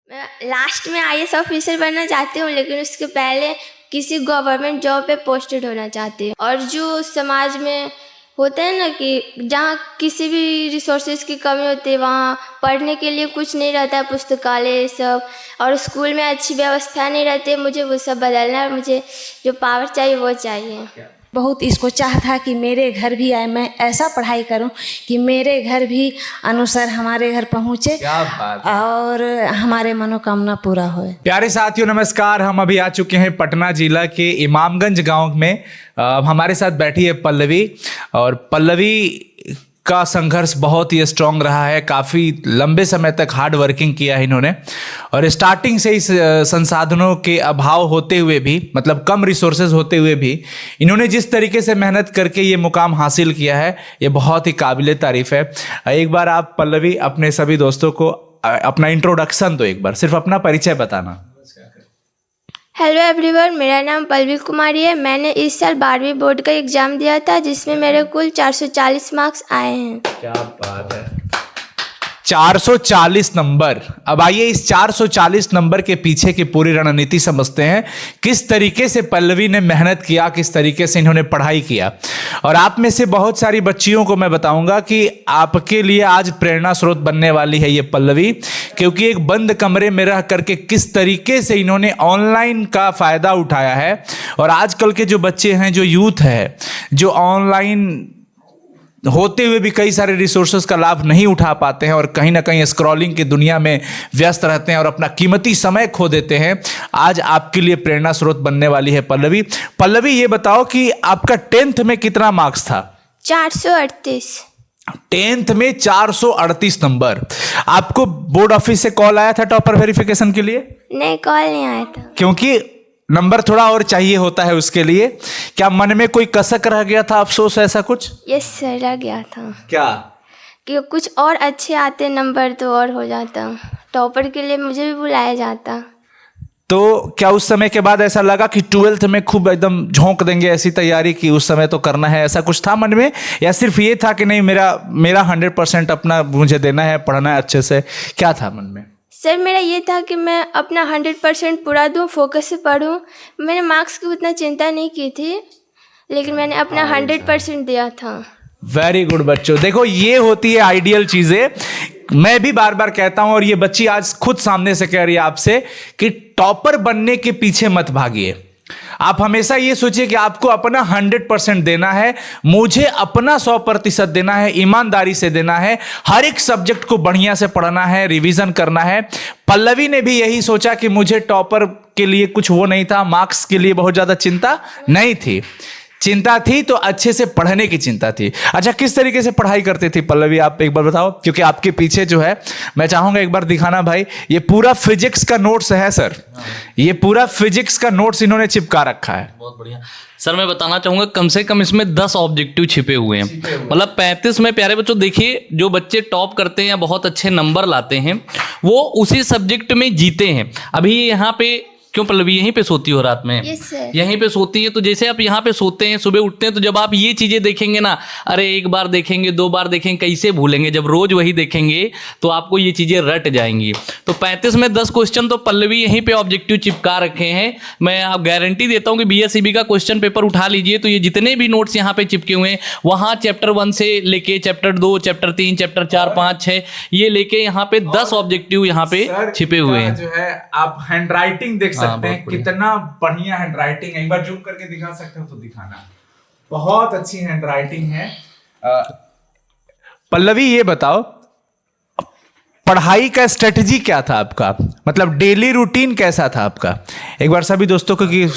मैं लास्ट में IAS officer बनना चाहती हूँ, लेकिन उसके पहले किसी गवर्नमेंट जॉब पे पोस्टेड होना चाहती हूँ। और जो समाज में होता है ना कि जहाँ किसी भी रिसोर्सेज की कमी होती है, वहाँ पढ़ने के लिए कुछ नहीं रहता है, पुस्तकालय सब, और स्कूल में अच्छी व्यवस्था नहीं रहती है। मुझे वो सब बदलना है, मुझे जो पावर चाहिए वो चाहिए। बहुत इसको चाह था कि मेरे घर भी आए, मैं ऐसा पढ़ाई करूं कि मेरे घर भी अनुसार हमारे घर पहुंचे। क्या बात है। और हमारे मनोकामना पूरा होए। प्यारे साथियों नमस्कार, हम अभी आ चुके हैं पटना जिला के इमामगंज गांव में। हमारे साथ बैठी है पल्लवी, और पल्लवी का संघर्ष बहुत ही स्ट्रांग रहा है। काफ़ी लंबे समय तक हार्ड वर्किंग किया है इन्होंने, और स्टार्टिंग से इस संसाधनों के अभाव होते हुए भी, मतलब कम रिसोर्सेज होते हुए भी, इन्होंने जिस तरीके से मेहनत करके ये मुकाम हासिल किया है, ये बहुत ही काबिले तारीफ़ है। एक बार आप पल्लवी अपने सभी दोस्तों को अपना इंट्रोडक्शन दो, एक बार सिर्फ अपना परिचय बताना। हेलो एवरीवन, मेरा नाम पल्लवी कुमारी है। मैंने इस साल 12वीं बोर्ड का एग्ज़ाम दिया था, जिसमें मेरे कुल 440 मार्क्स आए हैं। क्या बात है, 440 नंबर। अब आइए इस 440 नंबर के पीछे की पूरी रणनीति समझते हैं, किस तरीके से पल्लवी ने मेहनत किया, किस तरीके से इन्होंने पढ़ाई किया। और आप में से बहुत सारी बच्चियों को मैं बताऊंगा कि आपके लिए आज प्रेरणा स्रोत बनने वाली है ये पल्लवी, क्योंकि एक बंद कमरे में रह करके किस तरीके से इन्होंने ऑनलाइन का फायदा उठाया है। और आजकल के जो बच्चे हैं, जो यूथ है, जो ऑनलाइन होते हुए भी कई सारे रिसोर्सेज का लाभ नहीं उठा पाते हैं और कहीं ना कहीं स्क्रॉलिंग की दुनिया में व्यस्त रहते हैं और अपना कीमती समय खो देते हैं, आज आपके लिए प्रेरणा स्रोत बनने वाली है पल्लवी। पल्लवी, ये बताओ कि आपका 10th में कितना मार्क्स था? 438। 10th में 438 नंबर। आपको बोर्ड ऑफिस से कॉल आया था टॉपर वेरिफिकेशन के लिए? नहीं, कॉल नहीं आया था। क्योंकि नंबर थोड़ा और चाहिए होता है उसके लिए। क्या मन में कोई कसक रह गया था, अफसोस ऐसा कुछ? यस सर, रह गया था क्या? कि कुछ और अच्छे आते नंबर तो और हो जाता, टॉपर के लिए मुझे भी बुलाया जाता। तो क्या उस समय के बाद ऐसा लगा कि 12th में खूब एकदम झोंक देंगे, ऐसी तैयारी की उस समय तो करना है, ऐसा कुछ था मन में? या सिर्फ ये था कि नहीं, मेरा 100% अपना मुझे देना है, पढ़ना है अच्छे से? क्या था मन में? सर, मेरा ये था कि मैं अपना 100% पूरा दूँ, फोकस से पढूं। मैंने मार्क्स की उतना चिंता नहीं की थी, लेकिन मैंने अपना 100% दिया था। वेरी गुड बच्चों, देखो ये होती है आइडियल चीजें। मैं भी बार बार कहता हूं, और ये बच्ची आज खुद सामने से कह रही है आपसे कि टॉपर बनने के पीछे मत भागिए। आप हमेशा ये सोचिए कि आपको अपना 100% देना है, मुझे अपना 100% देना है, ईमानदारी से देना है, हर एक सब्जेक्ट को बढ़िया से पढ़ना है, रिवीजन करना है। पल्लवी ने भी यही सोचा कि मुझे टॉपर के लिए कुछ वो नहीं था, मार्क्स के लिए बहुत ज्यादा चिंता नहीं थी। चिंता थी तो अच्छे से पढ़ने की चिंता थी। अच्छा, किस तरीके से पढ़ाई करती थी पल्लवी, आप एक बार बताओ? क्योंकि आपके पीछे जो है, मैं चाहूंगा एक बार दिखाना भाई, ये पूरा फिजिक्स का नोट्स है सर। ये पूरा फिजिक्स का नोट्स इन्होंने चिपका रखा है। बहुत बढ़िया सर। मैं बताना चाहूंगा कम से कम इसमें 10 ऑब्जेक्टिव छिपे हुए हैं, मतलब 35 में। प्यारे बच्चों देखिए, जो बच्चे टॉप करते हैं या बहुत अच्छे नंबर लाते हैं, वो उसी सब्जेक्ट में जीते हैं। अभी यहाँ पे क्यों पल्लवी यहीं पे सोती हो रात में? Yes sir. यहीं पे सोती है, तो जैसे आप यहाँ पे सोते हैं, सुबह उठते हैं, तो जब आप ये चीजें देखेंगे ना, अरे एक बार देखेंगे, 2 बार देखेंगे, कैसे भूलेंगे? जब रोज वही देखेंगे तो आपको ये चीजें रट जाएंगी। तो 35 में 10 क्वेश्चन तो पल्लवी यहीं पे ऑब्जेक्टिव चिपका रखे हैं। मैं आप गारंटी देता हूँ कि BSCB का क्वेश्चन पेपर उठा लीजिए, तो ये जितने भी नोट्स यहाँ पे चिपके हुए हैं, वहाँ चैप्टर 1 से लेके चैप्टर 2, चैप्टर 3, चैप्टर 4, 5, 6, ये लेके यहाँ पे 10 ऑब्जेक्टिव यहाँ पे छिपे हुए हैं। जो है आप हैंड राइटिंग देख सकते हैं, कितना बढ़िया हैंड राइटिंग है। एक बार जूम करके दिखा सकते हो तो दिखाना। बहुत अच्छी हैंड राइटिंग है। पल्लवी, ये बताओ पढ़ाई का स्ट्रेटजी क्या था आपका, मतलब डेली रूटीन कैसा था आपका? एक बार सभी दोस्तों को कि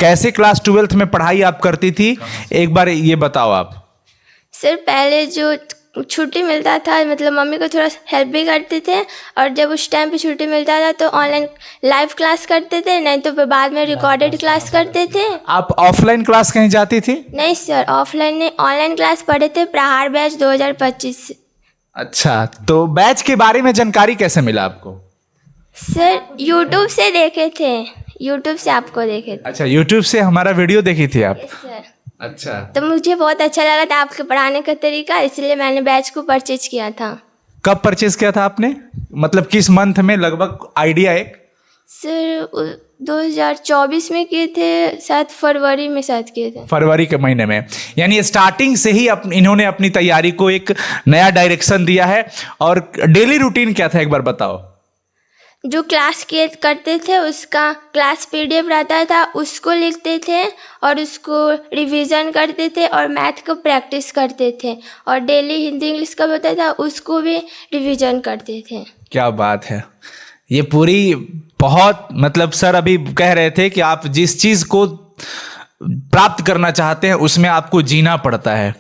कैसे क्लास 12th में पढ़ाई आप करती थी, एक बार ये बताओ आप। सर, पहले जो छुट्टी मिलता था, मतलब मम्मी को थोड़ा हेल्प भी करते थे, और जब उस टाइम पे छुट्टी मिलता था तो ऑनलाइन लाइव क्लास करते थे, नहीं तो फिर बाद में रिकॉर्डेड क्लास करते थे। आप ऑफलाइन क्लास कहीं जाती थी? नहीं सर, ऑफलाइन नहीं, ऑनलाइन क्लास पढ़े थे प्रहार बैच 2025 से। अच्छा, तो बैच के बारे में जानकारी कैसे मिला आपको? सर, यूट्यूब से देखे थे, यूट्यूब से आपको देखे थे। अच्छा, यूट्यूब से हमारा वीडियो देखी थी आप? Yes sir. अच्छा, तो मुझे बहुत अच्छा लगा था आपके पढ़ाने का तरीका, इसलिए मैंने बैच को परचेज किया था। कब परचेज किया था आपने? मतलब किस मंथ में लगभग आइडिया एक? सर 2024 में किए थे, शायद फरवरी में शायद किए थे। फरवरी के महीने में। यानी स्टार्टिंग से ही इन्होंने अपनी तैयारी को एक नया डायरेक्शन दिया है। और डेली रूटीन क्या था एक बार बताओ? जो क्लास किए करते थे उसका क्लास पीडीएफ रहता था, उसको लिखते थे और उसको रिवीजन करते थे और मैथ को प्रैक्टिस करते थे, और डेली हिंदी इंग्लिश का होता था उसको भी रिवीजन करते थे। क्या बात है, ये पूरी बहुत मतलब सर अभी कह रहे थे कि आप जिस चीज को प्राप्त करना चाहते हैं उसमें आपको जीना पड़ता है,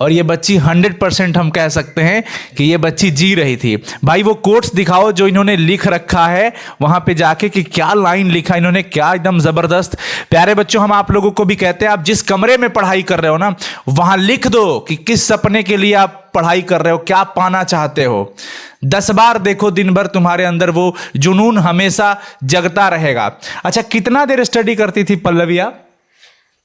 और ये बच्ची 100% हम कह सकते हैं कि ये बच्ची जी रही थी। भाई वो कोट्स दिखाओ जो इन्होंने लिख रखा है वहां पे जाके, कि क्या लाइन लिखा इन्होंने, क्या एकदम जबरदस्त। प्यारे बच्चों, हम आप लोगों को भी कहते हैं आप जिस कमरे में पढ़ाई कर रहे हो ना, वहां लिख दो कि किस सपने के लिए आप पढ़ाई कर रहे हो, क्या पाना चाहते हो। 10 बार देखो दिन भर, तुम्हारे अंदर वो जुनून हमेशा जगता रहेगा। अच्छा, कितना देर स्टडी करती थी पल्लवी आप?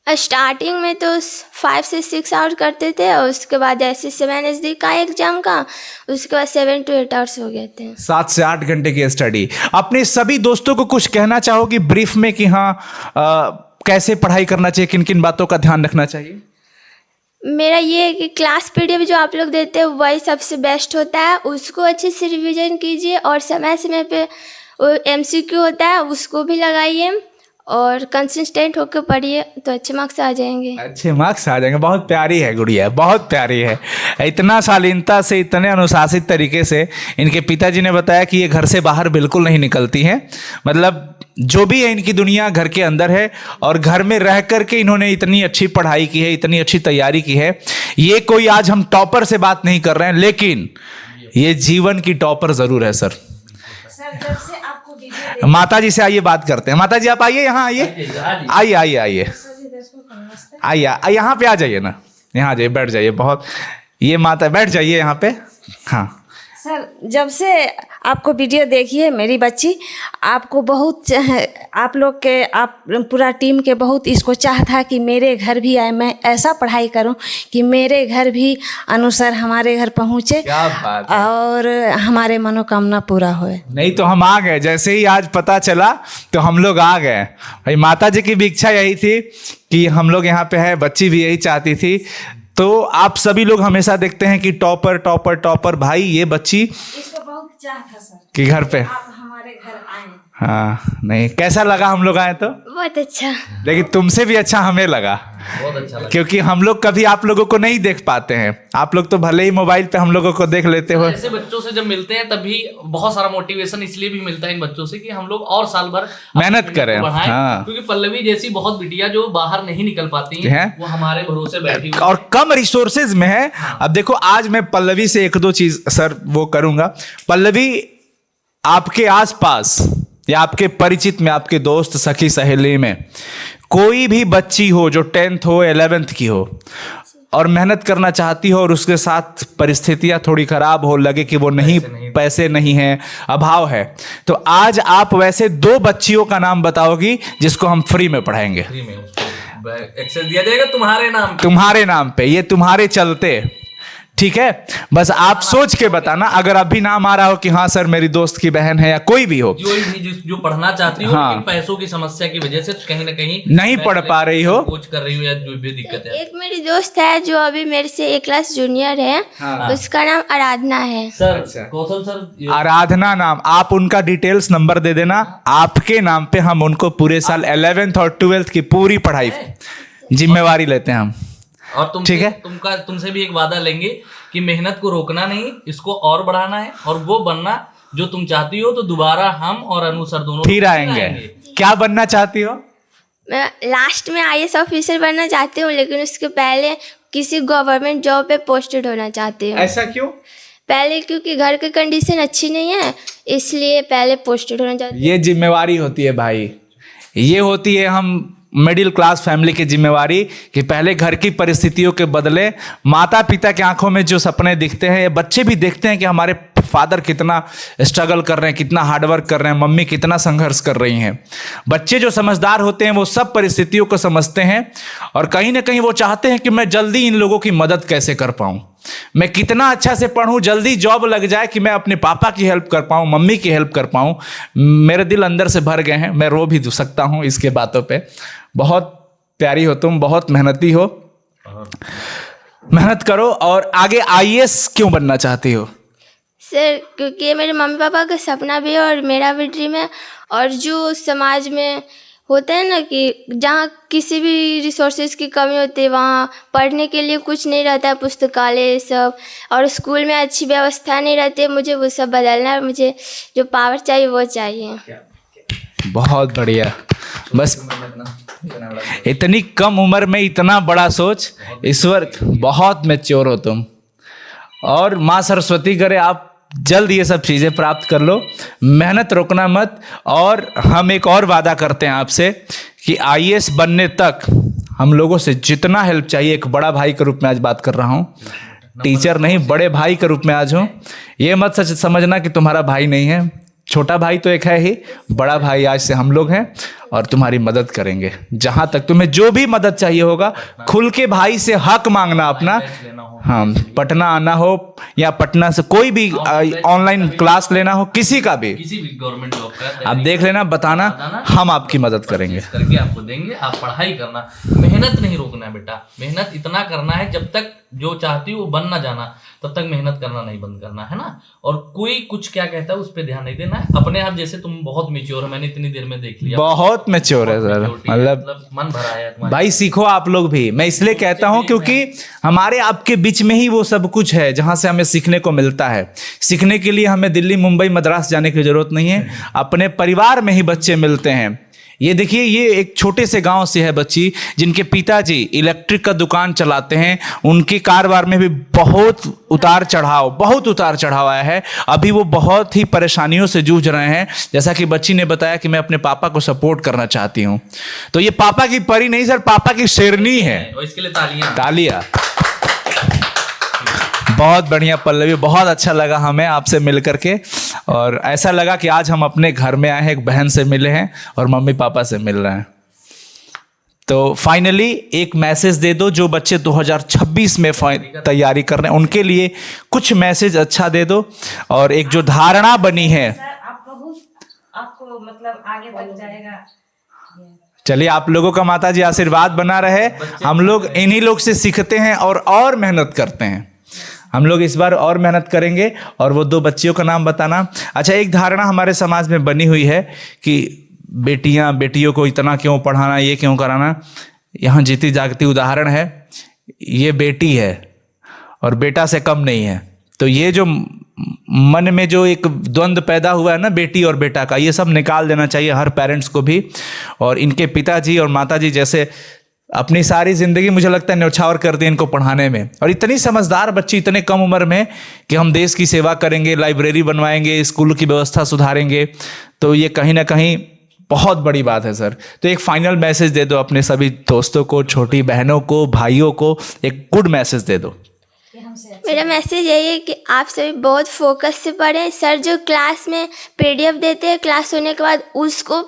स्टार्टिंग में तो 5 से 6 आवर्स करते थे, और उसके बाद जैसे 7 नज़दीक का एग्जाम का, उसके बाद 7 to 8 आवर्स हो गए थे। 7 से 8 घंटे की स्टडी। अपने सभी दोस्तों को कुछ कहना चाहोगी ब्रीफ में कि हाँ कैसे पढ़ाई करना चाहिए, किन किन बातों का ध्यान रखना चाहिए? मेरा ये है कि क्लास पीडीएफ जो आप लोग देते हैं वही सबसे बेस्ट होता है, उसको अच्छे से रिवीजन कीजिए, और समय समय पे एमसीक्यू होता है उसको भी लगाइए, और कंसिस्टेंट होकर पढ़िए तो अच्छे मार्क्स आ जाएंगे। अच्छे मार्क्स आ जाएंगे। बहुत प्यारी है गुड़िया, बहुत प्यारी है। इतना शालीनता से, इतने अनुशासित तरीके से इनके पिताजी ने बताया कि ये घर से बाहर बिल्कुल नहीं निकलती हैं। मतलब जो भी है इनकी दुनिया घर के अंदर है, और घर में रह कर के इन्होंने इतनी अच्छी पढ़ाई की है, इतनी अच्छी तैयारी की है। ये कोई आज हम टॉपर से बात नहीं कर रहे हैं, लेकिन ये जीवन की टॉपर जरूर है सर। माता जी से आइए बात करते हैं। माता जी आप आइए, यहाँ आइए, आइए आइए आइए आइए, यहाँ पे आ जाइए ना, यहाँ आ जाइए, बैठ जाइए। बहुत ये माता, बैठ जाइए यहाँ पे। हाँ सर, जब से आपको वीडियो देखी है मेरी बच्ची, आपको बहुत आप लोग के, आप पूरा टीम के बहुत इसको चाह था कि मेरे घर भी आए, मैं ऐसा पढ़ाई करूं कि मेरे घर भी अनुसार हमारे घर पहुंचे, क्या बात है। और हमारे मनोकामना पूरा होए। नहीं तो हम आ गए, जैसे ही आज पता चला तो हम लोग आ गए। भाई माता जी की भी इच्छा यही थी कि हम लोग यहाँ पे है, बच्ची भी यही चाहती थी। तो आप सभी लोग हमेशा देखते हैं कि टॉपर टॉपर टॉपर, भाई ये बच्ची इसको बहुत चाह था सर कि घर पे आप हमारे घर आए। हाँ, नहीं कैसा लगा हम लोग आए तो? बहुत अच्छा। लेकिन तुमसे भी अच्छा हमें लगा, बहुत अच्छा लगा। क्योंकि हम लोग कभी आप लोगों को नहीं देख पाते हैं। आप लोग तो भले ही मोबाइल पे हम लोगों को देख लेते हो। ऐसे बच्चों से जब मिलते हैं तभी बहुत सारा मोटिवेशन इसलिए भी मिलता है इन बच्चों से कि हम लोग और साल भर मेहनत करें। बढ़ाएं। हाँ। क्योंकि पल्लवी जैसी बहुत बिटिया जो बाहर नहीं निकल पाती हैं, वो हमारे भरोसे बैठी हुई और कम रिसोर्सेज में है। अब देखो, आज मैं पल्लवी से 1-2 चीज सर वो करूंगा। पल्लवी, आपके आसपास या आपके परिचित में, आपके दोस्त सखी सहेली में कोई भी बच्ची हो जो 10th हो 11th की हो और मेहनत करना चाहती हो, और उसके साथ परिस्थितियां थोड़ी खराब हो, लगे कि वो नहीं, पैसे नहीं है, अभाव है, तो आज आप वैसे 2 बच्चियों का नाम बताओगी जिसको हम फ्री में पढ़ाएंगे। फ्री में उसको एक्सेस दिया जाएगा तुम्हारे नाम पे, ये तुम्हारे चलते, ठीक है? बस आप सोच के बताना। अगर अभी नाम आ रहा हो कि हाँ सर मेरी दोस्त की बहन है या कोई भी हो, जो पढ़ना चाहती हो, हाँ, लेकिन पैसों की समस्या की वजह से कहीं ना कहीं नहीं पढ़ पा रही हो, कोच कर रही हो, या जो भी दिक्कत है। एक मेरी दोस्त है जो अभी मेरे से 1 क्लास जूनियर है। हाँ। उसका नाम आराधना है। सर अच्छा। कौशल सर, आराधना नाम, आप उनका डिटेल्स नंबर दे देना। आपके नाम पे हम उनको पूरे साल 11th और 12th की पूरी पढ़ाई जिम्मेवारी लेते हैं हम। और ठीक है? तुमसे भी एक वादा लेंगे कि मेहनत को रोकना नहीं, इसको और बढ़ाना है, और वो बनना जो तुम चाहती हो। तो दोबारा हम और अनु सर दोनों फिर आएंगे। क्या बनना चाहती हो? मैं लास्ट में IAS ऑफिसर बनना चाहती हूँ, लेकिन उसके पहले किसी गवर्नमेंट जॉब पे पोस्टेड होना चाहती हूँ। ऐसा क्यों? पहले क्योंकि घर की कंडीशन अच्छी नहीं है, इसलिए पहले पोस्टेड होना चाहती हूँ। ये जिम्मेवारी होती है भाई, ये होती है हम मिडिल क्लास फैमिली की जिम्मेवारी, कि पहले घर की परिस्थितियों के बदले माता पिता की आंखों में जो सपने दिखते हैं, ये बच्चे भी देखते हैं कि हमारे फादर कितना स्ट्रगल कर रहे हैं, कितना हार्डवर्क कर रहे हैं, मम्मी कितना संघर्ष कर रही हैं। बच्चे जो समझदार होते हैं वो सब परिस्थितियों को समझते हैं, और कहीं ना कहीं वो चाहते हैं कि मैं जल्दी इन लोगों की मदद कैसे कर पाऊं। मैं कितना अच्छा से पढ़ूं, जल्दी जॉब लग जाए कि मैं अपने पापा की हेल्प कर पाऊं, मम्मी की हेल्प कर पाऊं। मेरे दिल अंदर से भर गए हैं, मैं रो भी सकता हूं इसके बातों पे। बहुत प्यारी हो तुम, बहुत मेहनती हो, मेहनत करो। और आगे आईएएस क्यों बनना चाहती हो? सर क्योंकि ये मेरे मम्मी पापा का सपना भी है और मेरा भी ड्रीम है। और जो समाज में होता है ना कि जहाँ किसी भी रिसोर्सेज की कमी होती है, वहाँ पढ़ने के लिए कुछ नहीं रहता है, पुस्तकालय सब, और स्कूल में अच्छी व्यवस्था नहीं रहती है। मुझे वो सब बदलना है, मुझे जो पावर चाहिए वो चाहिए। बहुत बढ़िया। बस इतनी कम उम्र में इतना बड़ा सोच, ईश्वर बहुत मैच्योर हो तुम। और माँ सरस्वती करे आप जल्द ये सब चीज़ें प्राप्त कर लो, मेहनत रोकना मत। और हम एक और वादा करते हैं आपसे कि आईएएस बनने तक हम लोगों से जितना हेल्प चाहिए, एक बड़ा भाई के रूप में आज बात कर रहा हूँ, टीचर नहीं, बड़े भाई के रूप में आज हूँ। ये मत सच समझना कि तुम्हारा भाई नहीं है, छोटा भाई तो एक है ही, बड़ा भाई आज से हम लोग हैं और तुम्हारी मदद करेंगे। जहाँ तक तुम्हें जो भी मदद चाहिए होगा, खुल के भाई से हक मांगना अपना। हाँ, पटना आना हो या पटना से कोई भी ऑनलाइन क्लास लेना हो, किसी का भी, किसी भी गवर्नमेंट जॉब का आप देख लेना, बताना, हम आपकी मदद करेंगे, करके आपको देंगे। आप पढ़ाई करना, मेहनत नहीं रोकना है बेटा, मेहनत इतना करना है जब तक जो चाहती हो वो बन ना जाना, तब तक मेहनत करना नहीं बंद करना है ना। और कोई कुछ क्या कहता है उस पर ध्यान नहीं देना है। अपने आप जैसे तुम बहुत मैच्योर हो, मैंने इतनी देर में देख लिया, बहुत मैच्योर है सर, मतलब मन भरा है तुम्हारा। भाई सीखो आप लोग भी। मैं इसलिए कहता हूं क्योंकि हमारे आपके बीच में ही वो सब कुछ है जहां से हमें सीखने को मिलता है। सीखने के लिए हमें दिल्ली, मुंबई, मद्रास जाने की जरूरत नहीं है, अपने परिवार में ही बच्चे मिलते हैं। ये देखिए, ये एक छोटे से गांव से है बच्ची, जिनके पिताजी इलेक्ट्रिक का दुकान चलाते हैं। उनके कारोबार में भी बहुत उतार चढ़ाव आया है। अभी वो बहुत ही परेशानियों से जूझ रहे हैं। जैसा कि बच्ची ने बताया कि मैं अपने पापा को सपोर्ट करना चाहती हूँ, तो ये पापा की परी नहीं सर, पापा की शेरनी है। और इसके लिए तालियां। तालियां। बहुत बढ़िया पल्लवी, बहुत अच्छा लगा हमें आपसे मिल करके। और ऐसा लगा कि आज हम अपने घर में आए हैं, एक बहन से मिले हैं और मम्मी पापा से मिल रहे हैं। तो फाइनली एक मैसेज दे दो, जो बच्चे 2026 में तैयारी कर रहे हैं उनके लिए कुछ मैसेज अच्छा दे दो। और एक जो धारणा बनी है, आपको मतलब आगे तक जाएगा। चलिए आप लोगों का माता जी आशीर्वाद बना रहे। हम लोग इन्हीं लोग से सीखते हैं और मेहनत करते हैं। हम लोग इस बार और मेहनत करेंगे। और वो 2 बच्चियों का नाम बताना। अच्छा, एक धारणा हमारे समाज में बनी हुई है कि बेटियों को इतना क्यों पढ़ाना, ये क्यों कराना। यहाँ जीती जागती उदाहरण है, ये बेटी है और बेटा से कम नहीं है। तो ये जो मन में जो एक द्वंद्व पैदा हुआ है ना बेटी और बेटा का, ये सब निकाल देना चाहिए हर पेरेंट्स को भी। और इनके पिताजी और माताजी जैसे अपनी सारी जिंदगी मुझे लगता है न्यौछावर कर दी इनको पढ़ाने में। और इतनी समझदार बच्ची इतने कम उम्र में कि हम देश की सेवा करेंगे, लाइब्रेरी बनवाएंगे, स्कूल की व्यवस्था सुधारेंगे। तो ये कहीं ना कहीं बहुत बड़ी बात है सर। तो एक फाइनल मैसेज दे दो अपने सभी दोस्तों को, छोटी बहनों को, भाइयों को, एक गुड मैसेज दे दो। मेरा मैसेज यही है कि आप सभी बहुत फोकस से पढ़ें। सर जो क्लास में पीडीएफ देते हैं, क्लास होने के बाद उसको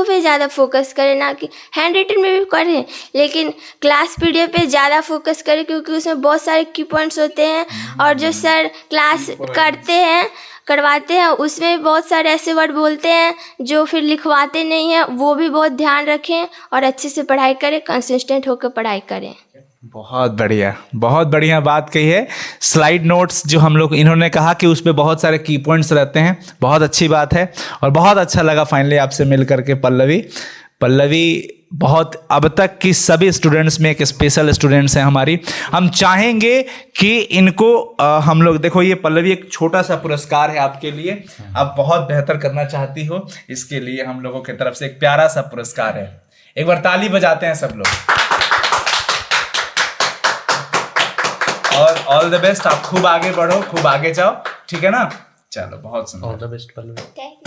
पे ज़्यादा फोकस करें, ना कि हैंड रिटन में भी करें, लेकिन क्लास पीडीएफ पे ज़्यादा फोकस करें, क्योंकि उसमें बहुत सारे की पॉइंट्स होते हैं। और जो सर क्लास करवाते हैं उसमें बहुत सारे ऐसे वर्ड बोलते हैं जो फिर लिखवाते नहीं हैं। वो भी बहुत ध्यान रखें और अच्छे से पढ़ाई करें, कंसिस्टेंट होकर पढ़ाई करें। बहुत बढ़िया बात कही है। स्लाइड नोट्स जो हम लोग, इन्होंने कहा कि उस पर बहुत सारे की पॉइंट्स रहते हैं, बहुत अच्छी बात है। और बहुत अच्छा लगा फाइनली आपसे मिल करके पल्लवी बहुत अब तक की सभी स्टूडेंट्स में एक स्पेशल स्टूडेंट्स हैं हमारी। हम चाहेंगे कि इनको हम लोग, देखो ये पल्लवी एक छोटा सा पुरस्कार है आपके लिए। आप बहुत बेहतर करना चाहती हो, इसके लिए हम लोगों की तरफ से एक प्यारा सा पुरस्कार है। एक बार ताली बजाते हैं सब लोग। और ऑल द बेस्ट, आप खूब आगे बढ़ो, खूब आगे जाओ, ठीक है ना। चलो, बहुत सुंदर। All the best Pallavi.